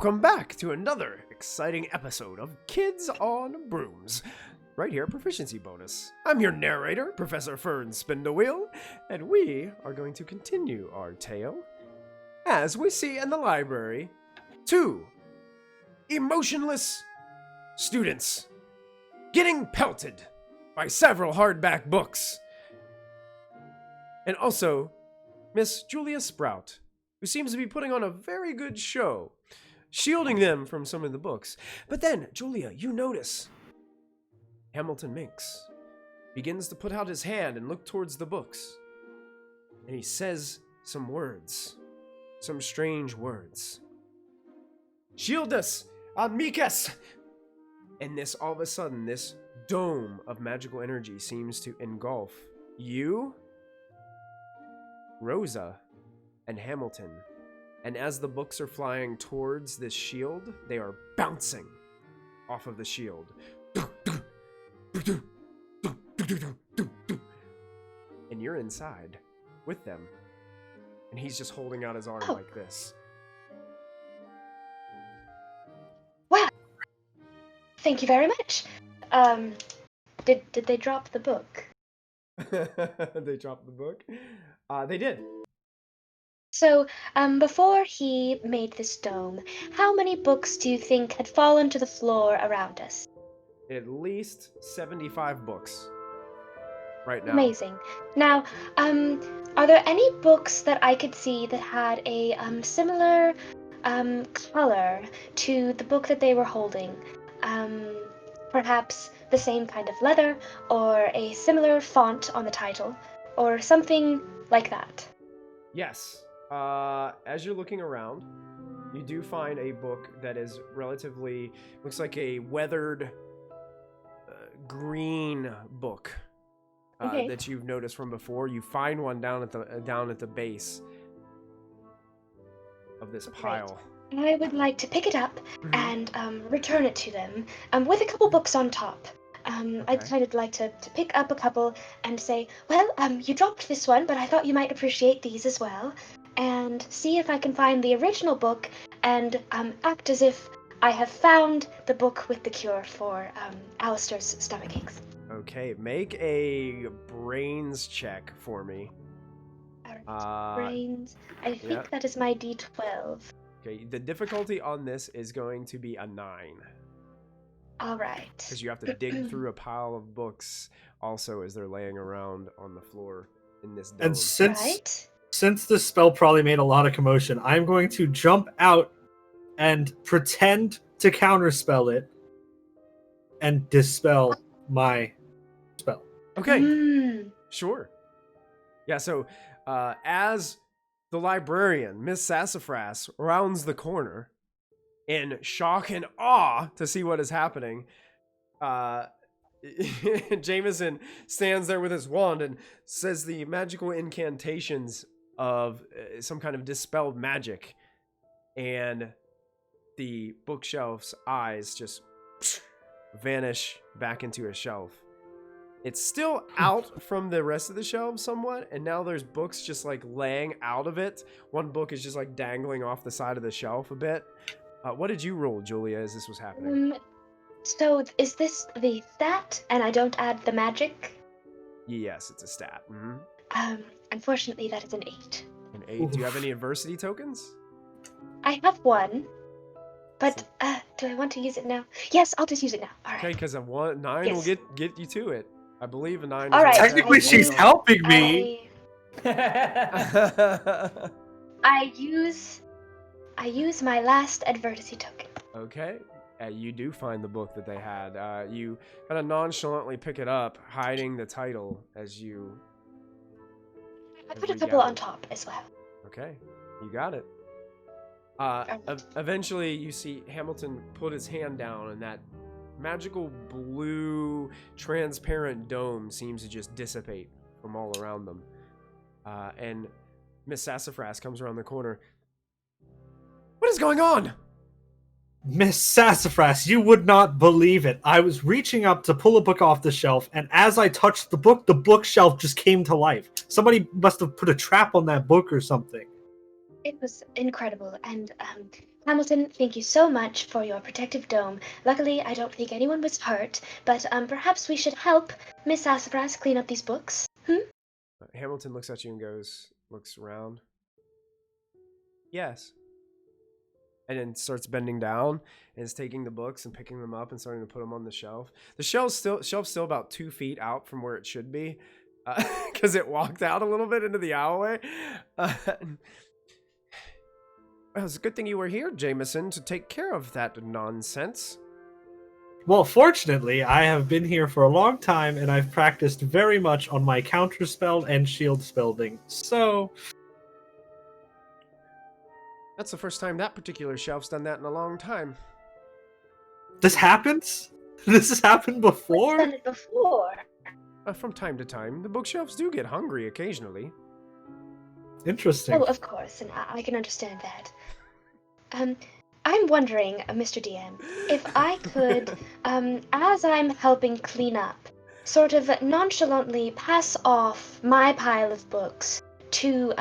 welcome back to another exciting episode of Kids on Brooms, right here at Proficiency Bonus. I'm your narrator, Professor Fern Spindlewheel, and we are going to continue our tale as we see in the library two emotionless students getting pelted by several hardback books, and also Miss Julia Sprout, who seems to be putting on a very good show, shielding them from some of the books. But then, Julia, you notice Hamilton Minx begins to put out his hand and look towards the books. And he says some words, some strange words. Shield us, amicus! And this, all of a sudden, this dome of magical energy seems to engulf you, Rosa, and Hamilton. And as the books are flying towards this shield, they are bouncing off of the shield. And you're inside with them. And he's just holding out his arm like this. Wow. Thank you very much. Did they drop the book? They dropped the book? They did. So, before he made this dome, how many books do you think had fallen to the floor around us? At least 75 books right now. Amazing. Now, are there any books that I could see that had a similar color to the book that they were holding? Perhaps the same kind of leather, or a similar font on the title, or something like that? Yes. As you're looking around, you do find a book that is relatively, looks like a weathered green book that you've noticed from before. You find one down at the base of this pile. I would like to pick it up and return it to them with a couple books on top. I'd kind of like to pick up a couple and say, well, you dropped this one, but I thought you might appreciate these as well. And see if I can find the original book and act as if I have found the book with the cure for Alistair's stomach aches. Okay, make a brains check for me. Alright, brains. I think that is my D12. Okay, the difficulty on this is going to be a 9. Alright. Because you have to dig through a pile of books also as they're laying around on the floor in this dome. And since this spell probably made a lot of commotion, I'm going to jump out and pretend to counterspell it and dispel my spell. Okay, sure. Yeah, so as the librarian, Miss Sassafras, rounds the corner in shock and awe to see what is happening, Jameson stands there with his wand and says the magical incantations of some kind of dispelled magic, and the bookshelf's eyes just vanish back into a shelf. It's still out from the rest of the shelves somewhat, and now there's books just like laying out of it. One book is just like dangling off the side of the shelf a bit. What did you roll, Julia, as this was happening? So is this the stat, and I don't add the magic? Yes, it's a stat. Unfortunately, that is an 8. An 8. Do you have any adversity tokens? I have one, but do I want to use it now? Yes, I'll just use it now. All right. Okay, because a 9 will get you to it. I believe a 9. All right. Technically, she's helping me. I use my last adversity token. Okay. You do find the book that they had. You kind of nonchalantly pick it up, hiding the title as you... I put a couple on top as well. Okay, you got it. Eventually, you see Hamilton put his hand down, and that magical blue, transparent dome seems to just dissipate from all around them. And Miss Sassafras comes around the corner. What is going on? Miss Sassafras, you would not believe it. I was reaching up to pull a book off the shelf, and as I touched the book, the bookshelf just came to life. Somebody must have put a trap on that book or something. It was incredible, and Hamilton, thank you so much for your protective dome. Luckily, I don't think anyone was hurt, but perhaps we should help Miss Sassafras clean up these books. Hamilton looks at you and looks around. Yes. And then starts bending down and is taking the books and picking them up and starting to put them on the shelf. The shelf's still about 2 feet out from where it should be, because it walked out a little bit into the alleyway. Well, it's a good thing you were here, Jameson, to take care of that nonsense. Well, fortunately, I have been here for a long time, and I've practiced very much on my counterspell and shield spelling. So, That's the first time that particular shelf's done that in a long time. this happens? This has happened before? I've done it before. From time to time, the bookshelves do get hungry occasionally. Interesting. Oh, of course, and I can understand that. I'm wondering, Mr. DM, if I could, as I'm helping clean up, sort of nonchalantly pass off my pile of books to,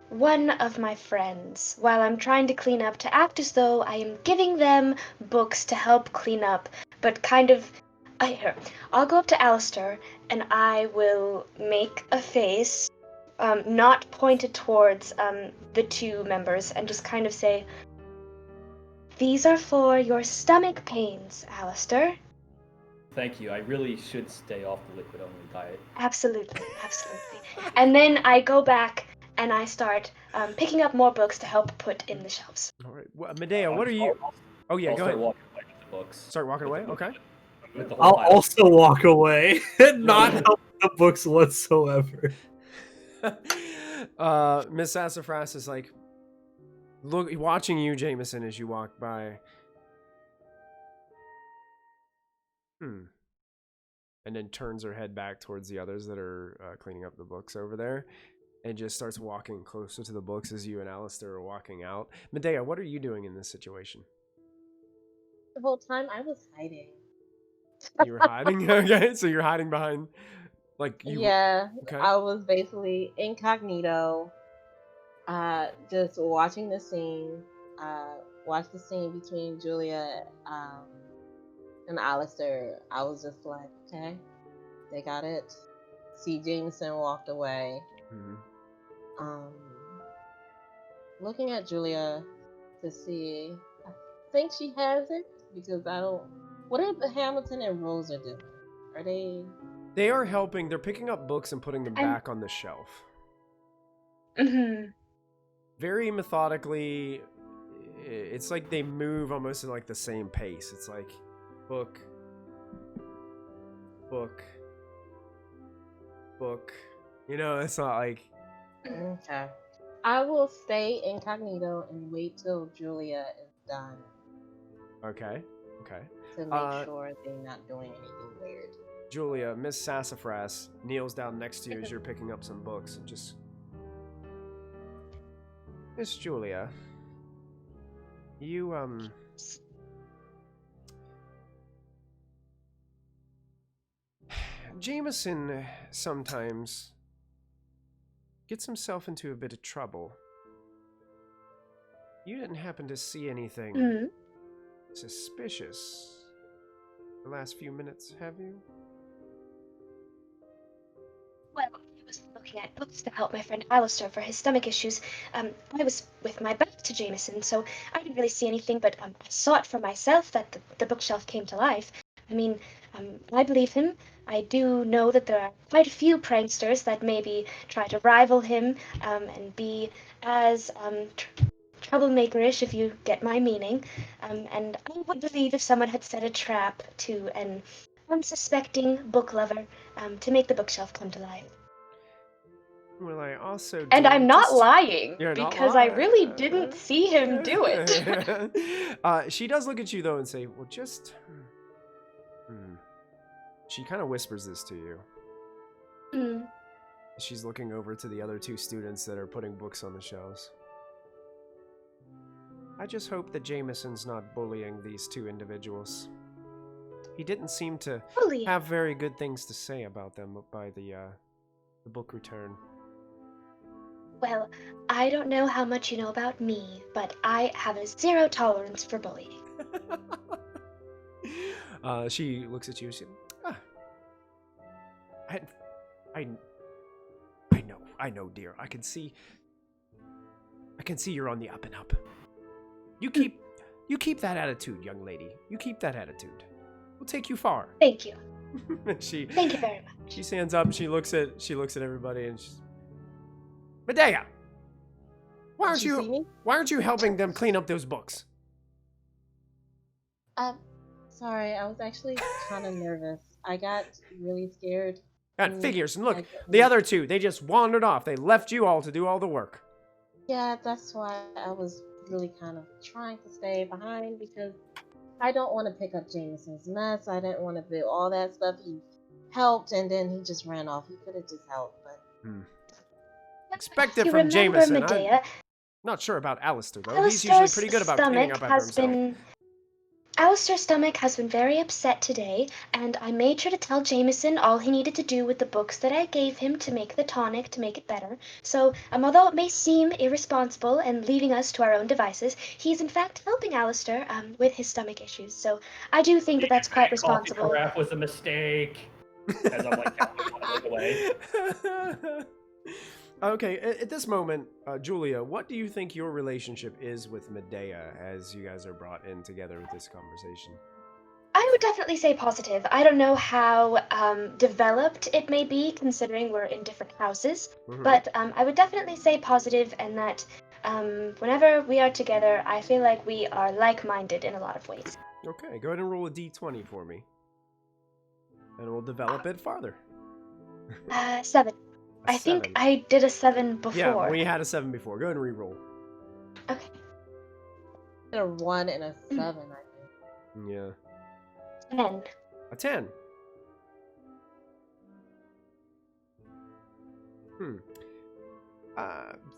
one of my friends while I'm trying to clean up, to act as though I am giving them books to help clean up, but kind of... Here, I'll go up to Alistair, and I will make a face, not pointed towards the two members, and just kind of say, "These are for your stomach pains, Alistair." Thank you. I really should stay off the liquid-only diet. Absolutely, absolutely. And then I go back and I start picking up more books to help put in the shelves. All right. Well, Medea, what are you... Oh, yeah, I'll go start ahead. walking away with the books. Start walking away? Okay. With the whole I'll pile. also walk away and not help the books whatsoever. Miss Sassafras is like, watching you, Jameson, as you walk by. And then turns her head back towards the others that are cleaning up the books over there, and just starts walking closer to the books as you and Alistair are walking out. Medea, what are you doing in this situation? The whole time I was hiding. You were hiding? Okay, so you're hiding behind, like, you... Yeah, Okay. I was basically incognito, just watching the scene. Watch the scene between Julia and Alistair. I was just like, okay, they got it. See, Jameson walked away. Looking at Julia to see. I think she has it because I don't. What are Hamilton and Rosa doing? Are they? They are helping. They're picking up books and putting them back on the shelf. Mm-hmm. Very methodically. It's like they move almost in like the same pace. It's like book, book, book. You know, it's not like... Okay. I will stay incognito and wait till Julia is done. Okay. Okay. To make sure they're not doing anything weird. Julia, Miss Sassafras kneels down next to you as you're picking up some books and just... Miss Julia, you, Jameson sometimes gets himself into a bit of trouble. You didn't happen to see anything suspicious the last few minutes, have you? Well, I was looking at books to help my friend Alistair for his stomach issues. I was with my back to Jameson, so I didn't really see anything, but I saw it for myself that the bookshelf came to life. I mean, I believe him. I do know that there are quite a few pranksters that maybe try to rival him and be as troublemaker-ish, if you get my meaning. And I would believe if someone had set a trap to an unsuspecting book lover to make the bookshelf come to life. Well, I also... And I'm not lying, You're not because lying. I really didn't see him do it. She does look at you, though, and say, well, just... She kind of whispers this to you. She's looking over to the other two students that are putting books on the shelves. I just hope that Jameson's not bullying these two individuals. He didn't seem to have very good things to say about them by the book return. Well, I don't know how much you know about me, but I have a zero tolerance for bullying. She looks at you. She, ah, I, I, I know, dear. I can see you're on the up and up. You keep that attitude, young lady. You keep that attitude. We'll take you far. Thank you. she Thank you very much. she stands up and she looks at everybody and she's, Medea, why Did you see me? aren't you helping them clean up those books? Sorry, I was actually kind of nervous. I got really scared. God, figures. And look, I- the other two, they just wandered off. They left you all to do all the work. Yeah, that's why I was really kind of trying to stay behind because I don't want to pick up Jameson's mess. I didn't want to do all that stuff. He helped and then he just ran off. He could have just helped, but Expect it You from remember, Jameson. I'm Medea, not sure about Alistair, though. He's usually pretty good about cleaning up after himself. Alistair's stomach has been very upset today, and I made sure to tell Jameson all he needed to do with the books that I gave him to make the tonic to make it better. So, although it may seem irresponsible and leaving us to our own devices, he's in fact helping Alistair with his stomach issues. So, I do think that that's quite Coffee responsible. carafe was a mistake. As I'm like counting one leg away. Okay, at this moment, Julia, what do you think your relationship is with Medea as you guys are brought in together with this conversation? I would definitely say positive. I don't know how developed it may be, considering we're in different houses, but I would definitely say positive, and that whenever we are together, I feel like we are like-minded in a lot of ways. Okay, go ahead and roll a d20 for me. And we'll develop it farther. 7. A I think 7. I did a 7 before. Yeah, we had a 7 before. Go ahead and re-roll. Okay. a 1 and a 7, I think. Yeah. 10. A 10.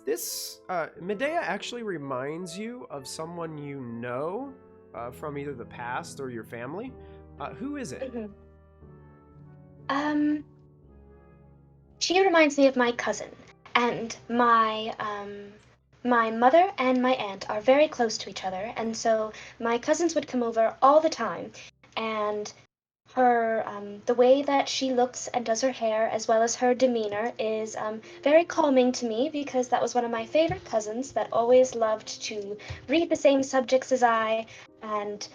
This Medea actually reminds you of someone you know from either the past or your family. Who is it? She reminds me of my cousin, and my mother and my aunt are very close to each other, and so my cousins would come over all the time, and her the way that she looks and does her hair, as well as her demeanor, is very calming to me because that was one of my favorite cousins that always loved to read the same subjects as I, and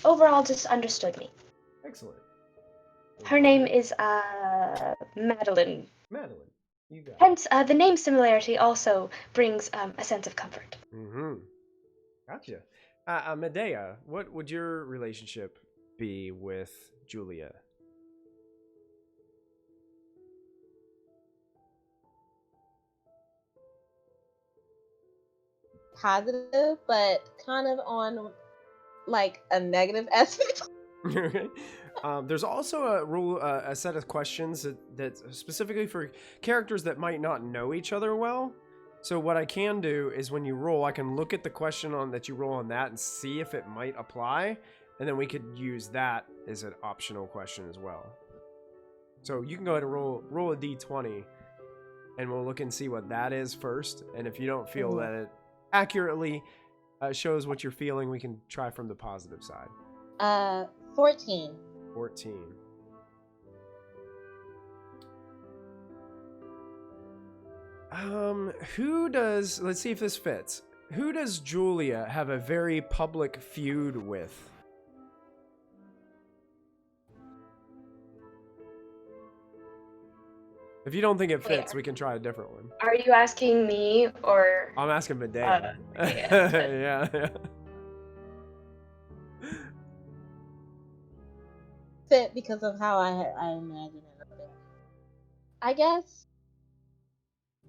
overall just understood me. Excellent. Her name is Madeline. Madeline. You got it. Hence, the name similarity also brings a sense of comfort. Gotcha. Medea, what would your relationship be with Julia? Positive, but kind of on like a negative aspect. Okay. There's also a set of questions that specifically for characters that might not know each other well. So what I can do is when you roll, I can look at the question on that you roll on that and see if it might apply, and then we could use that as an optional question as well. So you can go ahead and roll a d20, and we'll look and see what that is first. And if you don't feel that it accurately shows what you're feeling, we can try from the positive side. 14. 14. Let's see if this fits. Who does Julia have a very public feud with? If you don't think it fits, we can try a different one. Are you asking me or? I'm asking Medea. Yeah. Yeah. Fit because of how I imagine it. I guess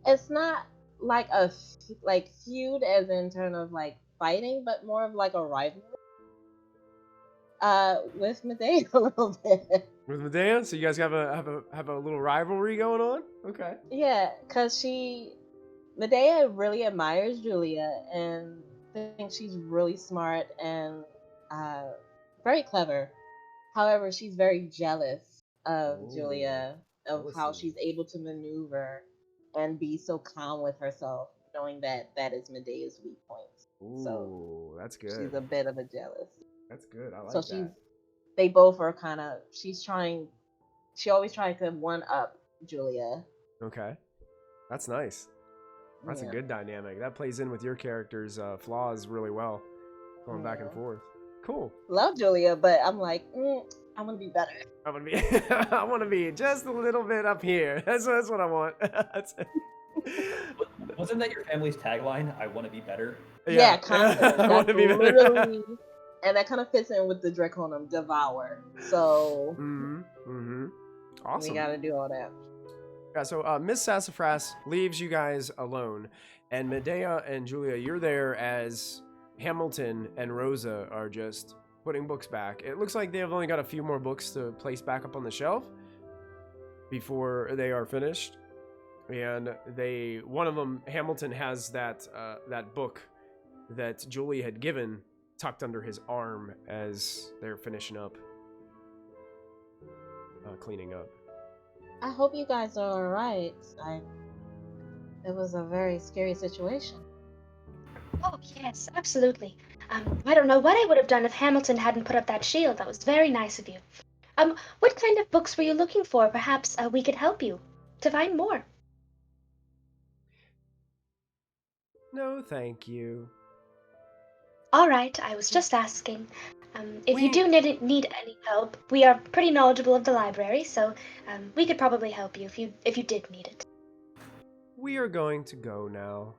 it's not like a feud as in terms of like fighting, but more of like a rivalry. With Medea a little bit. With Medea, so you guys have a little rivalry going on. Okay. Yeah, cause Medea really admires Julia and thinks she's really smart and very clever. However, she's very jealous of Julia, of how she's able to maneuver and be so calm with herself, knowing that that is Medea's weak points. So Ooh, that's good. she's a bit of a jealous. That's good. I So like that. they both are kind of, she always tries to one up Julia. Okay. That's nice. That's a Yeah. good dynamic. That plays in with your character's flaws really well. Going back and Yeah. forth. Cool. Love Julia, but I'm like, I'm gonna be better. I want to be I want to be just a little bit up here. That's what I want. Wasn't that your family's tagline? I want to be better. Yeah, kind of. I want to That's be better. literally, and that kind of fits in with the Draconum Devour. So Awesome. we gotta do all that. Yeah, so Miss Sassafras leaves you guys alone, and Medea and Julia, you're there as Hamilton and Rosa are just putting books back. It looks like they've only got a few more books to place back up on the shelf before they are finished. And one of them, Hamilton, has that book that Julie had given tucked under his arm as they're finishing up, cleaning up. I hope you guys are alright. It was a very scary situation. Oh, yes, absolutely. I don't know what I would have done if Hamilton hadn't put up that shield. That was very nice of you. What kind of books were you looking for? Perhaps we could help you to find more. No, thank you. All right, I was just asking. If you We- do need any help, we are pretty knowledgeable of the library, so we could probably help you if you did need it. We are going to go now.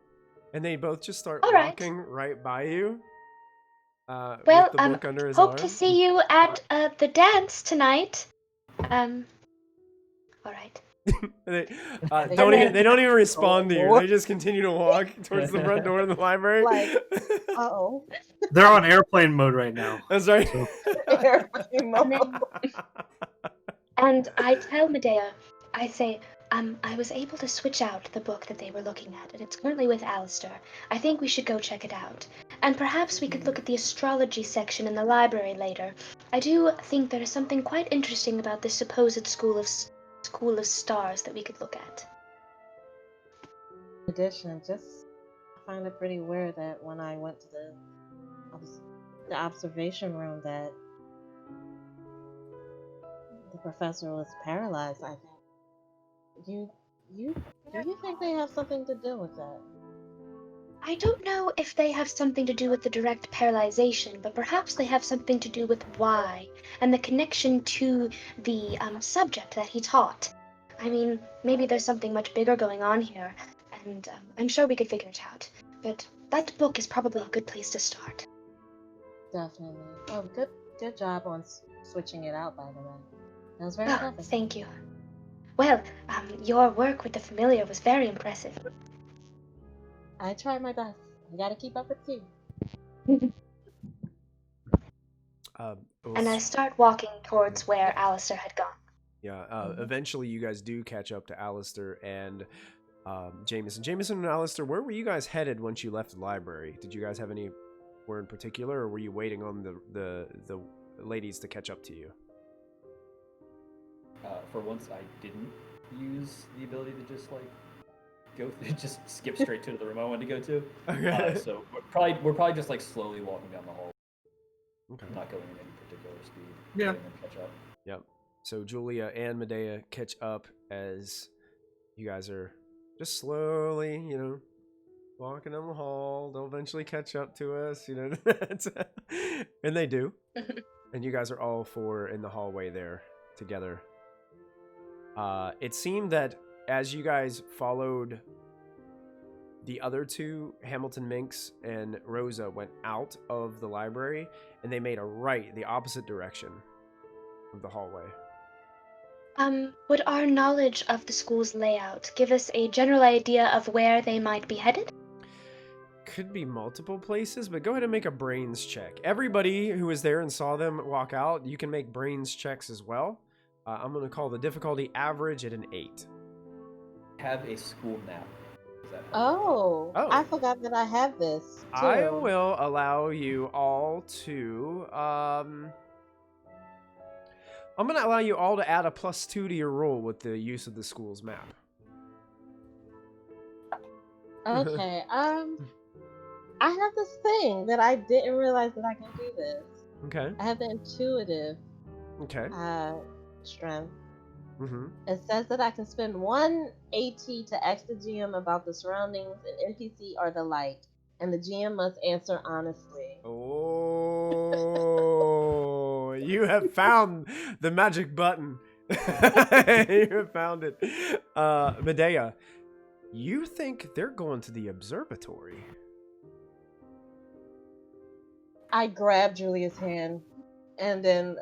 And they both just start All right. walking right by you. Well, with the book under his hope arm. to see you at the dance tonight. All right. They They they don't even respond to you. Oh. They just continue to walk towards the front door of the library. Like, uh-oh. They're on airplane mode right now. I'm sorry. So- And I tell Medea, I say, I was able to switch out the book that they were looking at, and it's currently with Alistair. I think we should go check it out. And perhaps we could look at the astrology section in the library later. I do think there is something quite interesting about this supposed school of stars that we could look at. In addition, I find it pretty weird that when I went to the observation room that the professor was paralyzed. I think do you think they have something to do with that? I don't know if they have something to do with the direct paralyzation, but perhaps they have something to do with why and the connection to the subject that he taught. I mean, maybe there's something much bigger going on here, and I'm sure we could figure it out. But that book is probably a good place to start. Definitely. Oh, good job on switching it out, by the way. That was very Ah, clever. thank you. Well, your work with the familiar was very impressive. I tried my best. I gotta keep up with you. And I start walking towards where Alistair had gone. Yeah, eventually you guys do catch up to Alistair and Jameson. Jameson and Alistair, where were you guys headed once you left the library? Did you guys have anywhere in particular, or were you waiting on the ladies to catch up to you? For once, I didn't use the ability to just like just skip straight to the room I wanted to go to. Okay. So we're probably just like slowly walking down the hall, Okay. not going in any particular speed. Yeah. letting them catch up. Yep. So Julia and Medea catch up as you guys are just slowly, walking down the hall. They'll eventually catch up to us, and they do. And you guys are all four in the hallway there together. It seemed that as you guys followed the other two, Hamilton Minx and Rosa, went out of the library and they made a right the opposite direction of the hallway. Would our knowledge of the school's layout give us a general idea of where they might be headed? Could be multiple places, but go ahead and make a brains check. Everybody who was there and saw them walk out, you can make brains checks as well. I'm going to call the difficulty average at an 8. Have a school map. Does that help? Oh, Oh. I forgot that I have this. Too. I will allow you all to... I'm going to allow you all to add a +2 to your roll with the use of the school's map. Okay. I have this thing that I didn't realize that I can do this. Okay. I have the intuitive Okay. strength. Mm-hmm. It says that I can spend 1 AT to ask the GM about the surroundings, an NPC, or the like, and the GM must answer honestly. Oh, you have found the magic button. You have found it. Medea, you think they're going to the observatory? I grab Julia's hand, and then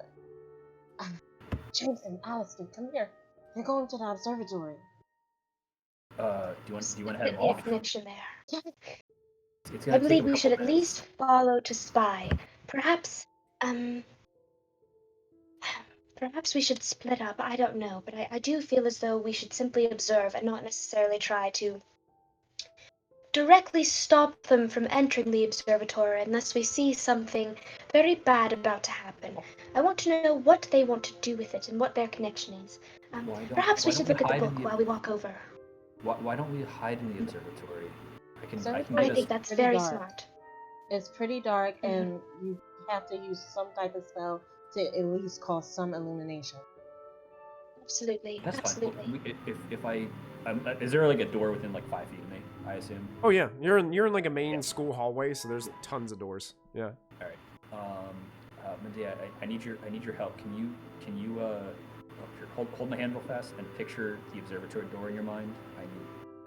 Jameson, Alistair, come here. They're going to the observatory. Do you want to head Definitely a off? connection there. It's I gonna take believe a we should couple at minutes. least follow to spy. Perhaps, perhaps we should split up. I don't know, but I do feel as though we should simply observe and not necessarily try to directly stop them from entering the observatory unless we see something very bad about to happen. I want to know what they want to do with it and what their connection is. Perhaps we should look at the book while we walk over. Why don't we hide in the observatory? I can Observatory get I us. think that's pretty very dark. smart. It's pretty dark, Mhm. and you have to use some type of spell to at least cause some illumination. Absolutely, That's fine. Well, absolutely. if I, is there like a door within like 5 feet of me? I assume. Oh yeah, you're in like a main Yeah. school hallway, so there's tons of doors. Yeah. All right. Medea, I need your help. Can you here, hold my hand real fast and picture the observatory door in your mind.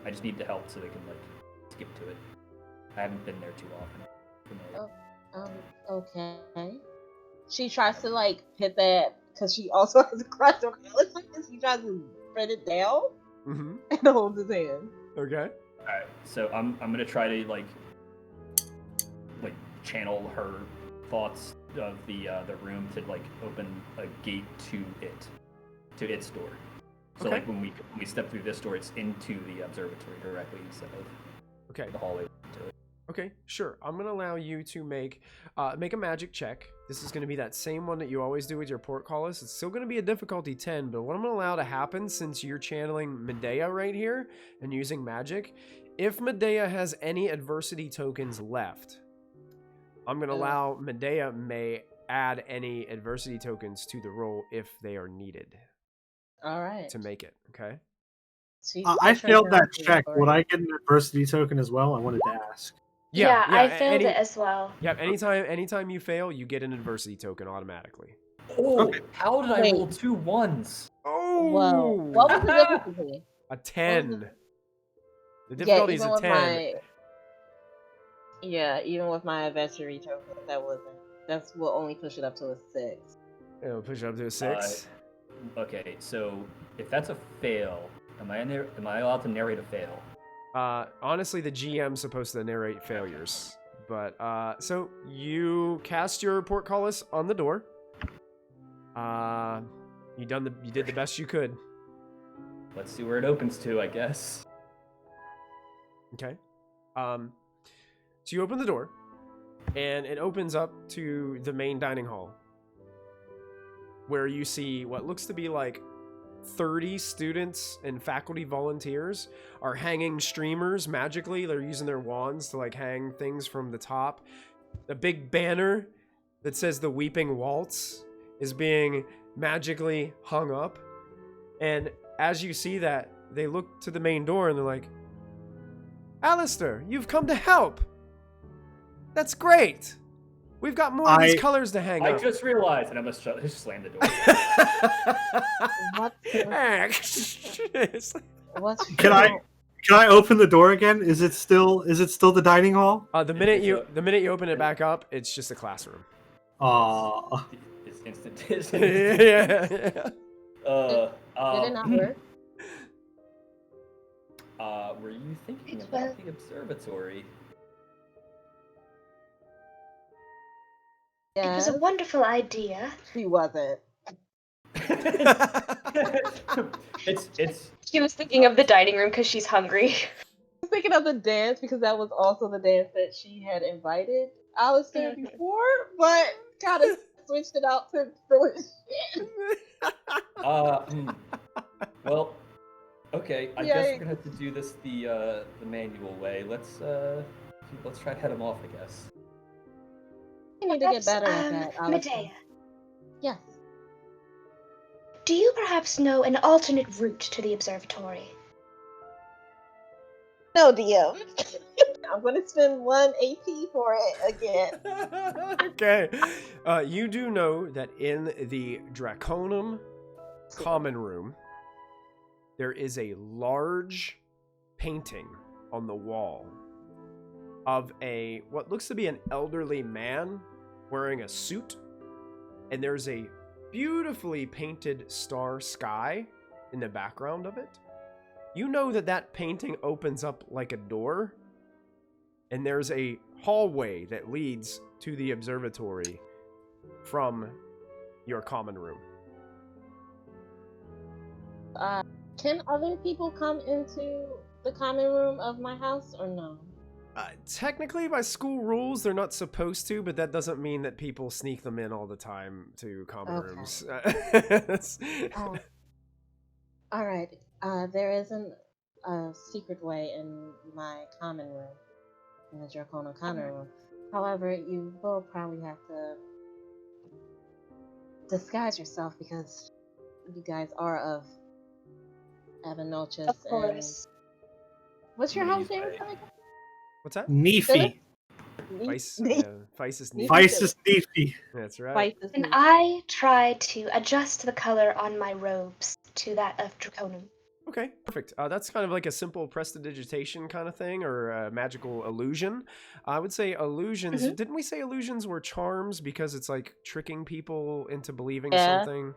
I just need the help so they can like skip to it. I haven't been there too often. Okay. She tries to like hit that because she also has a crush on Alistair, and she tries to spread it down Mm-hmm. and holds his hand. Okay. All right. So I'm gonna try to like channel her thoughts of the room to like open a gate to its door. So Okay. like when we step through this door, it's into the observatory directly instead of Okay. the hallway to it. Okay, sure. I'm gonna allow you to make a magic check. This is gonna be that same one that you always do with your portcullis. It's still gonna be a difficulty 10, but what I'm gonna allow to happen, since you're channeling Medea right here and using magic, if Medea has any adversity tokens left, I'm gonna allow Medea may add any adversity tokens to the roll if they are needed All right. to make it. Okay. I failed that check. Would I get an adversity token as well? I wanted to ask. Yeah, I a- failed any- it as well. Yeah, anytime you fail, you get an adversity token automatically. Oh, Okay. how did I Wait. roll 2 1s? Oh, Whoa. What was the difficulty? a 10. The Yeah, difficulty is even a with 10. even with my adversary token, that's will only push it up to a 6. It'll push it up to a 6. Okay, so if that's a fail, am I allowed to narrate a fail? Honestly, the GM's supposed to narrate failures. But, so you cast your portcullis on the door. You did the best you could. Let's see where it opens to, I guess. Okay. So you open the door, and it opens up to the main dining hall, where you see what looks to be like 30 students and faculty volunteers are hanging streamers magically. They're using their wands to like hang things from the top. A big banner that says the Weeping Waltz is being magically hung up. And as you see that, they look to the main door and they're like, Alistair, you've come to help. That's great. We've got more of these colors to hang I up. just realized, and I must just slam the door. What? What's Can I open the door again? Is it still the dining hall? The minute you open it back up, it's just a classroom. Aw. It's instant. Yeah. Did it not work? Were you thinking It about the observatory? It was a wonderful idea. She wasn't. It's She was thinking of the dining room because she's hungry. I was thinking of the dance because that was also the dance that she had invited Alistair before, but kind of switched it out to throw it. well, Okay, I guess we're gonna have to do this the manual way. Let's try to head him off, I guess. You need to get better at that, Alistair. Medea, Yes. do you perhaps know an alternate route to the observatory? No, DM. I'm gonna spend 1 AP for it again. Okay. You do know that in the Draconum common room, there is a large painting on the wall of what looks to be an elderly man wearing a suit, and there's a beautifully painted star sky in the background of it. You know that painting opens up like a door, and there's a hallway that leads to the observatory from your common room. Can other people come into the common room of my house or no? Technically, by school rules, they're not supposed to, but that doesn't mean that people sneak them in all the time to common rooms. All right. There isn't a secret way in my common room, in the Draconum common room. However, you will probably have to disguise yourself because you guys are of Avenochus. Of course. What's your house name? What's that? Neefy. Vice is neat. Vice is Neefy. That's right. And I try to adjust the color on my robes to that of Draconum. Okay, perfect. That's kind of like a simple prestidigitation kind of thing, or a magical illusion. I would say illusions. Mhm. Didn't we say illusions were charms because it's like tricking people into believing Yeah. something?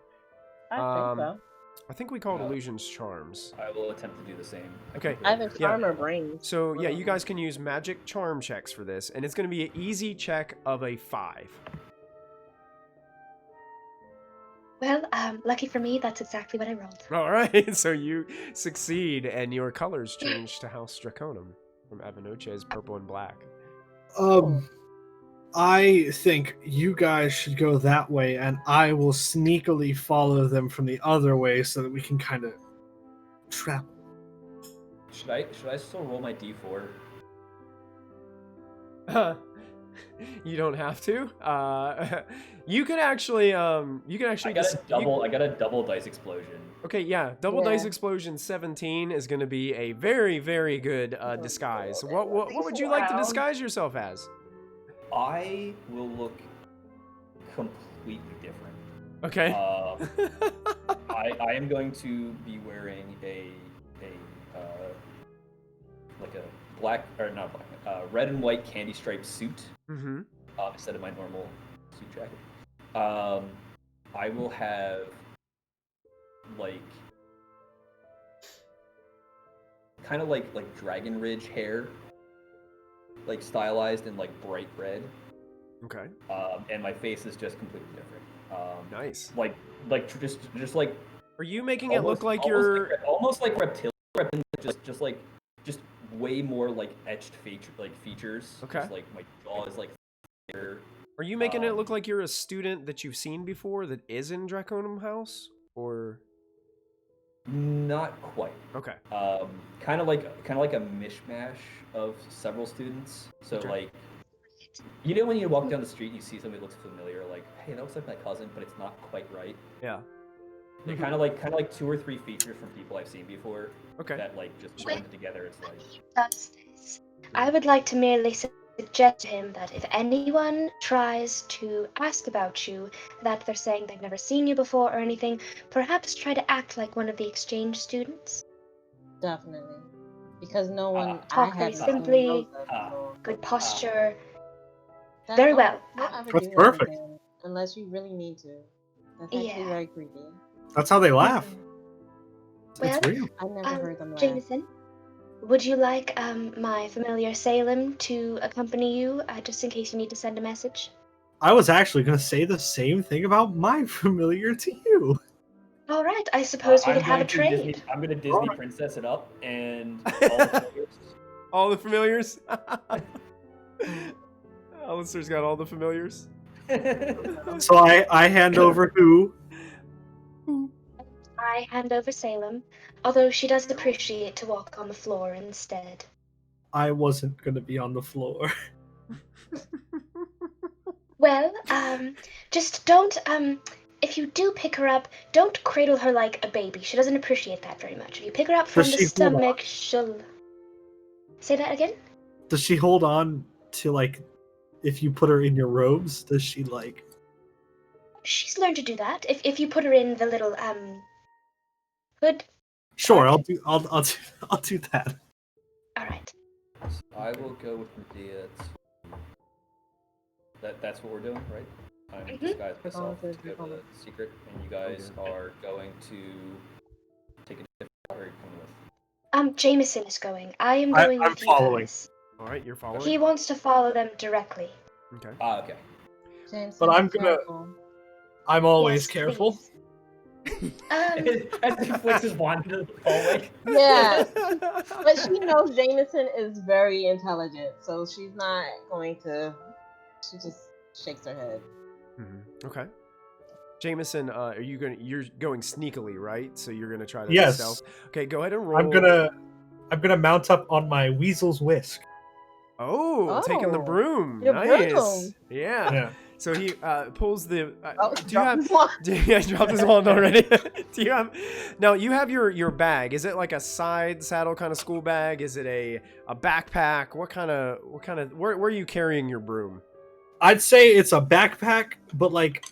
I think so. I think we called illusions charms. I will attempt to do the same. Okay. Either charm or brains. So yeah, you guys can use magic charm checks for this, and it's going to be an easy check of a 5. Well, lucky for me, that's exactly what I rolled. All right, so you succeed, and your colors change to House Draconum from Avenoch's purple and black. I think you guys should go that way, and I will sneakily follow them from the other way so that we can kind of trap. Should I still roll my d4? You don't have to. You can actually. I got a double dice explosion. Okay, yeah, double dice explosion 17 is going to be a very, very good disguise. What would you like to disguise yourself as? I will look completely different. Okay. I am going to be wearing a black, or not black, red and white candy striped suit. Mm-hmm. Instead of my normal suit jacket. I will have kind of like Dragon Ridge hair, like stylized in like bright red. Okay. And my face is just completely different. Nice. Just like. Are you making it look like you're almost like reptilian, just way more like etched features. Okay. Just, like my jaw is like. Are you making it look like you're a student that you've seen before that is in Draconum House, or? Not quite. Okay. Kind of like a mishmash of several students. So like, you know when you walk down the street and you see somebody that looks familiar, like, hey, that looks like my cousin, but it's not quite right. Yeah. They're kind of like 2 or 3 features from people I've seen before. Okay. That like just blended together. It's like. That's this. I would like to merely suggest to him that if anyone tries to ask about you, that they're saying they've never seen you before or anything, perhaps try to act like one of the exchange students. Definitely. Because no one Talk very simply, good posture. Very well. That's perfect. Unless you really need to. That's actually very creepy. That's how they laugh. Well, it's real. I never heard them laugh. Jameson, would you like my familiar Salem to accompany you, just in case you need to send a message? I was actually going to say the same thing about my familiar to you. All right, I suppose we could have a trade. I'm going to Disney princess it up, and all the familiars. Alistair's got all the familiars. So I hand over who? I hand over Salem, although she does appreciate to walk on the floor instead. I wasn't gonna be on the floor. Well, just don't, if you do pick her up, don't cradle her like a baby. She doesn't appreciate that very much. If you pick her up from the she hold on? stomach, she'll... Say that again? Does she hold on to, like, if you put her in your robes? Does she, like? She's learned to do that. If you put her in the little, hood. Sure, part. I'll do that. Alright. I will go with Medea. That's what we're doing, right? I'm Mhm. disguised myself Going to to go to the secret, and you guys are going to take a different route. Or are you coming with? Jameson is going. I am I'm going with you following. guys. All right, you're following. He wants to follow them directly. Okay. Okay. Jameson, But I'm be gonna- careful. I'm always Yes, careful. please. As he flicks his wand into the hallway. Yeah, but she knows Jameson is very intelligent, so she's not going to. She just shakes her head. Okay. Jameson, you're going sneakily, right? So you're gonna try to Yes. stealth. Okay, go ahead and roll. I'm gonna mount up on my weasel's whisk. Oh, taking the Oh, broom. your Nice. broom. Yeah. Yeah. So he pulls the. Oh, Do you have? this one. I dropped his wand already. Do you have? Now you have your bag. Is it like a side saddle kind of school bag? Is it a backpack? What kind of? Where are you carrying your broom? I'd say it's a backpack, but like,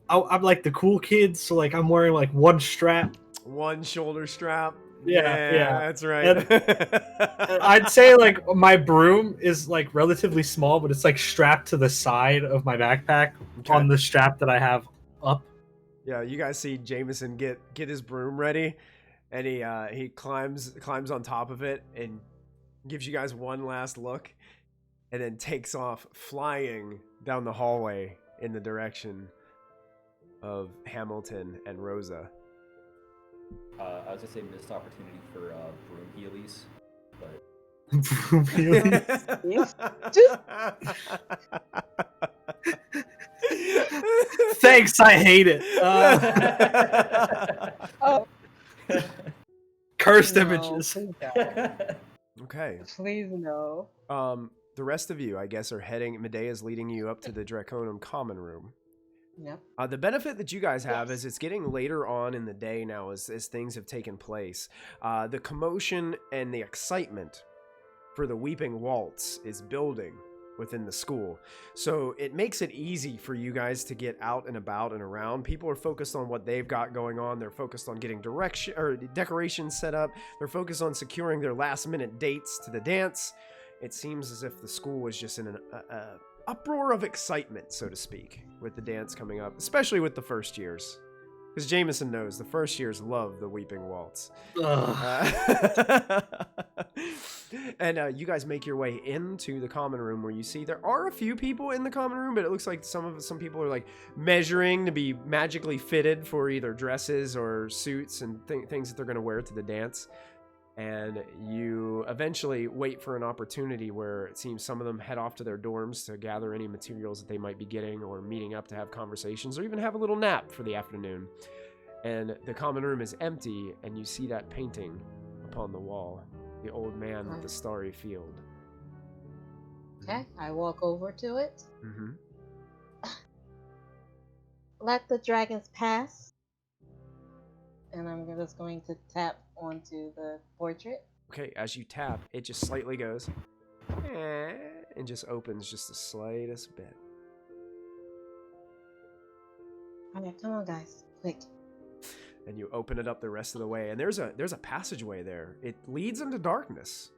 I'm like the cool kid, so like I'm wearing like one strap. One shoulder strap. Yeah. That's right. And I'd say like my broom is like relatively small, but it's like strapped to the side of my backpack on the strap that I have up. Yeah, you guys see Jameson get his broom ready, and he climbs on top of it and gives you guys one last look, and then takes off flying down the hallway in the direction of Hamilton and Rosa. I was gonna say missed opportunity for broom heelys, but Broom heelys. Thanks, I hate it. Oh, Cursed no, images. Please, God. Okay. Please no. The rest of you, I guess, are heading. Medea's leading you up to the Draconum common room. Yep. The benefit that you guys have Yes. is it's getting later on in the day now as things have taken place. The commotion and the excitement for the Weeping Waltz is building within the school. So it makes it easy for you guys to get out and about and around. People are focused on what they've got going on. They're focused on getting direction or decorations set up. They're focused on securing their last minute dates to the dance. It seems as if the school was just in an uproar of excitement, so to speak, with the dance coming up, especially with the first years. Because Jameson knows the first years love the Weeping Waltz. And you guys make your way into the common room where you see there are a few people in the common room, but it looks like some people are like measuring to be magically fitted for either dresses or suits and things that they're going to wear to the dance. And you eventually wait for an opportunity where it seems some of them head off to their dorms to gather any materials that they might be getting or meeting up to have conversations or even have a little nap for the afternoon. And the common room is empty, and you see that painting upon the wall, the old man with the starry field. Okay, I walk over to it. Mm-hmm. Let the dragons pass. And I'm just going to tap onto the portrait. Okay, as you tap, it just slightly goes and just opens just the slightest bit. Alright, come on guys, quick. And you open it up the rest of the way, and there's a passageway there. It leads into darkness,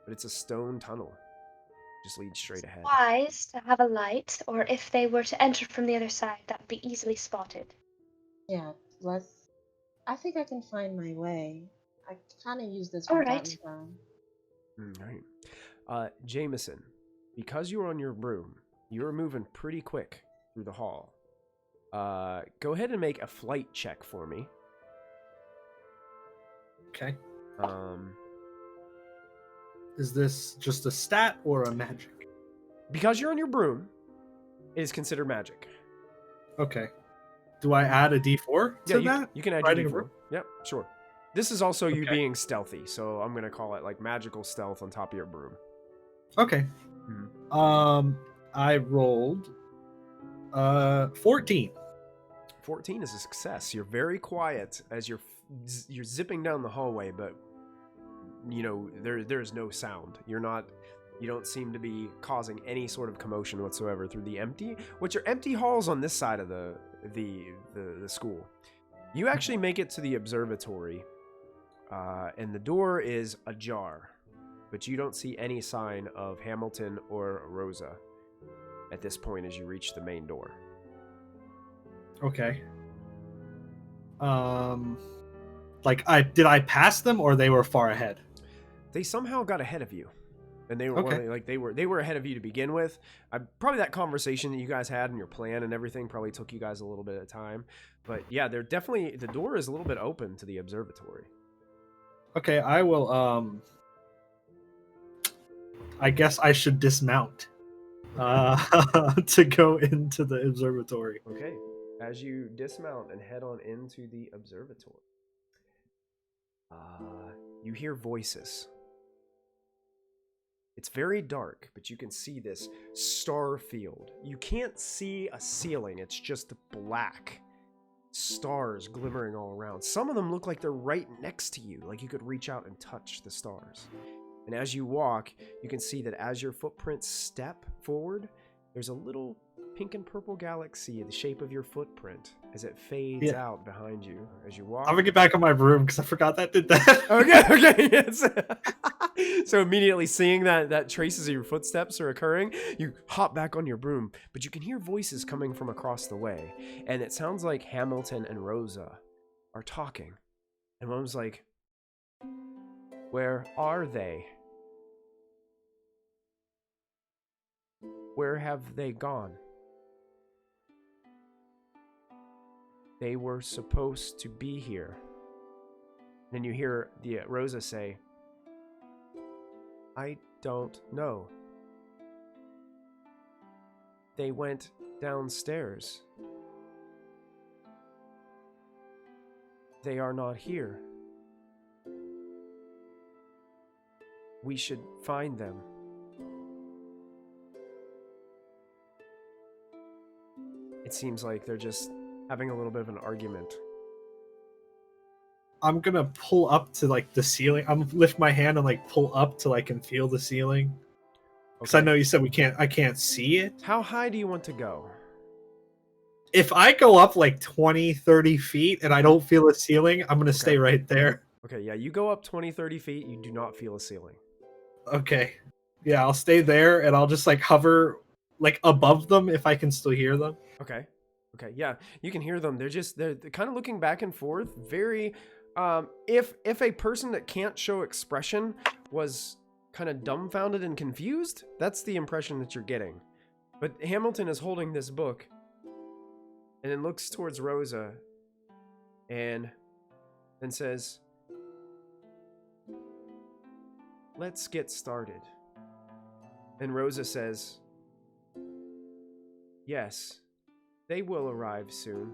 but it's a stone tunnel. Just leads straight ahead. Wise to have a light, or if they were to enter from the other side, that would be easily spotted. Yeah, I think I can find my way. I kind of use this All from time right. to time. Right. Jameson, because you're on your broom, you're moving pretty quick through the hall. Go ahead and make a flight check for me. Okay. Is this just a stat or a magic? Because you're on your broom, it is considered magic. Okay. do I add a D4 Yeah, to that? you can add Riding your a broom? D4. Yep, sure. This is also you Okay. being stealthy, so I'm gonna call it like magical stealth on top of your broom. Okay. I rolled 14. 14 is a success. You're very quiet as you're zipping down the hallway, but you know there's no sound. You don't seem to be causing any sort of commotion whatsoever through the empty halls on this side of the school. You actually make it to the observatory, and the door is ajar, but you don't see any sign of Hamilton or Rosa at this point as you reach the main door. Okay. Did I pass them or they were far ahead? They somehow got ahead of you, and they were Okay. they were ahead of you to begin with. Probably that conversation that you guys had and your plan and everything probably took you guys a little bit of time, but yeah, they're definitely, the door is a little bit open to the observatory. Okay, I will I guess I should dismount to go into the observatory. Okay, as you dismount and head on into the observatory, you hear voices. It's very dark, but you can see this star field. You can't see a ceiling, it's just black. Stars glimmering all around. Some of them look like they're right next to you, like you could reach out and touch the stars. And as you walk, you can see that as your footprints step forward, there's a little pink and purple galaxy, the shape of your footprint, as it fades out behind you as you walk. I'm gonna get back on my broom because I forgot that did that. Okay, yes. So immediately seeing that traces of your footsteps are occurring, you hop back on your broom, but you can hear voices coming from across the way, and it sounds like Hamilton and Rosa are talking. And one was like, "Where are they? Where have they gone? They were supposed to be here." Then you hear the Rosa say, "I don't know. They went downstairs. They are not here. We should find them." It seems like they're just having a little bit of an argument. I'm gonna pull up to like the ceiling. I'm gonna lift my hand and like pull up till I can feel the ceiling. Because I know you said I can't see it. How high do you want to go? If I go up like 20, 30 feet and I don't feel a ceiling, I'm gonna stay right there. Okay, yeah, you go up 20, 30 feet, you do not feel a ceiling. Okay. Yeah, I'll stay there and I'll just like hover like above them if I can still hear them. Okay. Okay, yeah, you can hear them. They're kind of looking back and forth. Very, if a person that can't show expression was kind of dumbfounded and confused, that's the impression that you're getting. But Hamilton is holding this book and then looks towards Rosa and then says, "Let's get started." And Rosa says, "Yes, they will arrive soon."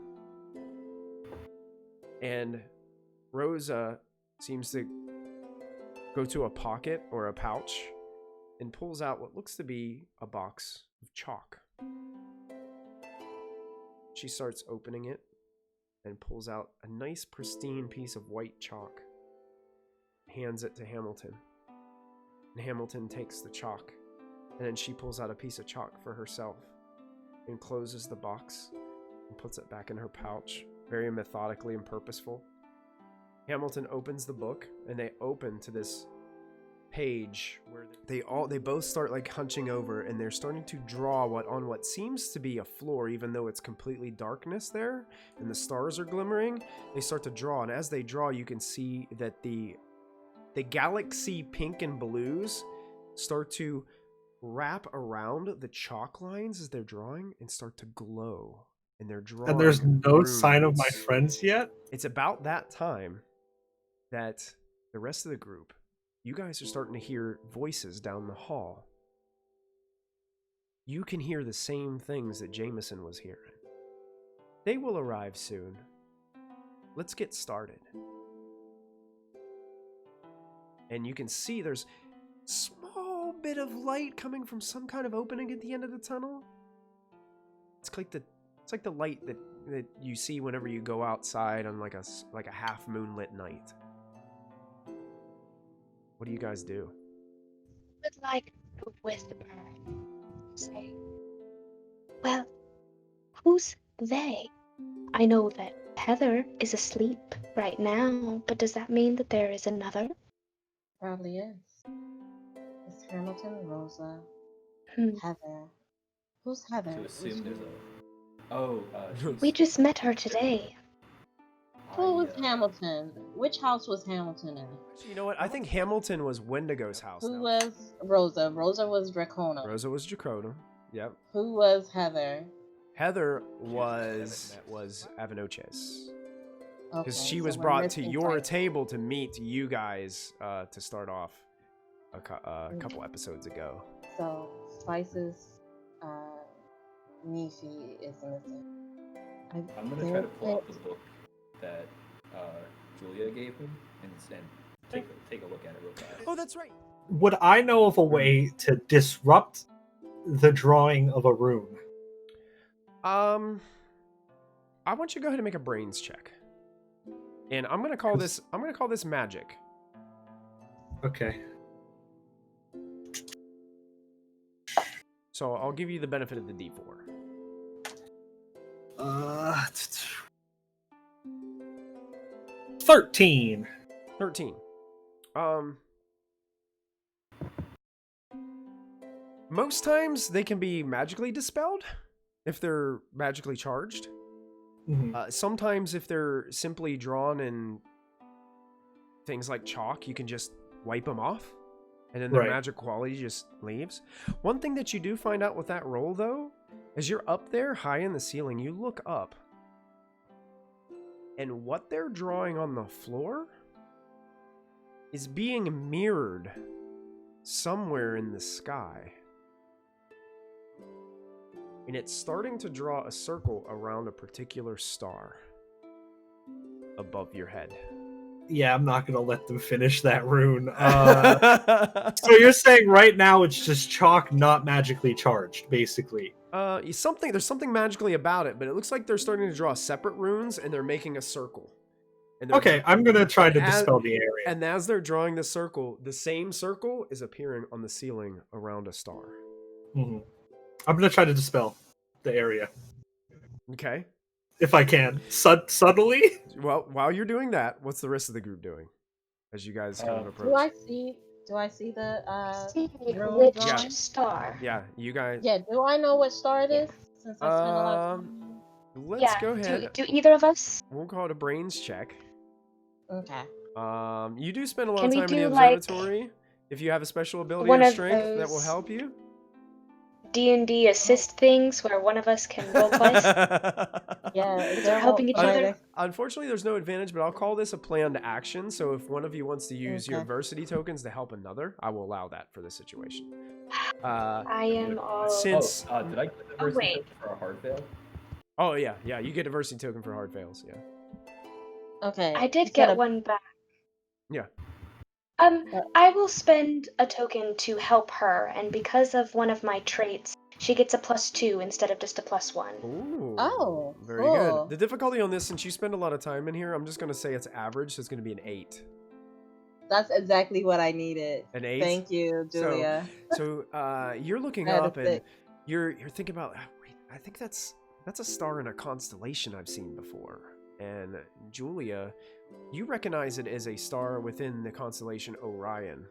And Rosa seems to go to a pocket or a pouch and pulls out what looks to be a box of chalk. She starts opening it and pulls out a nice pristine piece of white chalk, hands it to Hamilton. And Hamilton takes the chalk, and then she pulls out a piece of chalk for herself and closes the box and puts it back in her pouch, very methodically and purposeful. Hamilton opens the book, and they open to this page where they both start like hunching over, and they're starting to draw what seems to be a floor, even though it's completely darkness there and the stars are glimmering. They start to draw, and as they draw, you can see that the galaxy pink and blues start to wrap around the chalk lines as they're drawing and start to glow, and they're drawing. And there's no sign of my runes. friends yet? It's about that time that the rest of the group, you guys are starting to hear voices down the hall. You can hear the same things that Jameson was hearing. They will arrive soon. Let's get started. And you can see there's a small bit of light coming from some kind of opening at the end of the tunnel. It's like the light that you see whenever you go outside on like a half moonlit night. What do you guys do? Would like to whisper, say, well, who's they? I know that Heather is asleep right now, but does that mean that there is another? Probably is. It's Hamilton, Rosa, Hmm. Heather. Who's Heather? To assume there's a. Oh, We just met her today. Who was Hamilton? Which house was Hamilton in? You know what? I think Hamilton was Wendigo's house. Who now. was Rosa? Rosa was Dracona. Rosa was Dracona. Yep. Who was Heather? Heather was Avenoches. Because Okay, she so was we're brought to missing your Spice. table to meet you guys to start off a couple episodes ago. So Spice's Nishi is innocent. I'm gonna try to pull out the book that Julia gave him and take a look at it real fast. Oh, that's right. Would I know of a way to disrupt the drawing of a rune? I want you to go ahead and make a brains check. And I'm gonna call this magic. Okay. So I'll give you the benefit of the D4. 13. 13. Most times they can be magically dispelled if they're magically charged. Mhm. Sometimes if they're simply drawn in things like chalk, you can just wipe them off, and then their Right. magic quality just leaves. One thing that you do find out with that roll, though, is you're up there high in the ceiling, you look up, and what they're drawing on the floor is being mirrored somewhere in the sky. And it's starting to draw a circle around a particular star above your head. Yeah, I'm not gonna let them finish that rune. So you're saying right now it's just chalk, not magically charged, basically. There's something magically about it, but it looks like they're starting to draw separate runes and they're making a circle. And they're Okay, I'm gonna try to and as- dispel the area. And as they're drawing the circle, the same circle is appearing on the ceiling around a star. Mhm. I'm gonna try to dispel the area Okay. if I can, subtly. Well, while you're doing that, what's the rest of the group doing? As you guys kind of approach. Do I see the See rune which drawing? star? Yeah, you guys. Yeah, do I know what star it is? Since I spent a lot of Um, time. Let's go ahead. Do either of us? We'll call it a brains check. Okay. You do spend a lot Can of we time in the do, like, observatory. If you have a special ability one or of strength, that will those- help you. D&D assist things where one of us can roleplay. Yeah, Because is we're there helping each one- other. Unfortunately, there's no advantage, but I'll call this a planned action. So if one of you wants to use your Okay. adversity tokens to help another, I will allow that for this situation. I am all. Since- Did I get the verse wait. for a hard fail? Oh yeah, you get adversity token for hard fails. Yeah. Okay. I did instead get of- one back. Yeah. I will spend a token to help her, and because of one of my traits, she gets a +2 instead of just a +1. Ooh. Oh, Very cool. good. The difficulty on this, since you spend a lot of time in here, I'm just gonna say it's average, so it's gonna be an 8. That's exactly what I needed. An 8. Thank you, Julia. So you're looking I had a up and 6. you're thinking about. Wait, I think that's a star in a constellation I've seen before. And Julia, you recognize it as a star within the constellation Orion.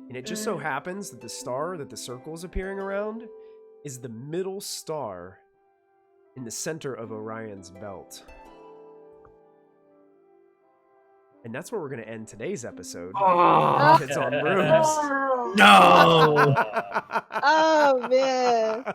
And it just so happens that the star that the circle is appearing around is the middle star in the center of Orion's belt. And that's where we're going to end today's episode. Oh, Kids on Brooms. Wow. no! Oh man.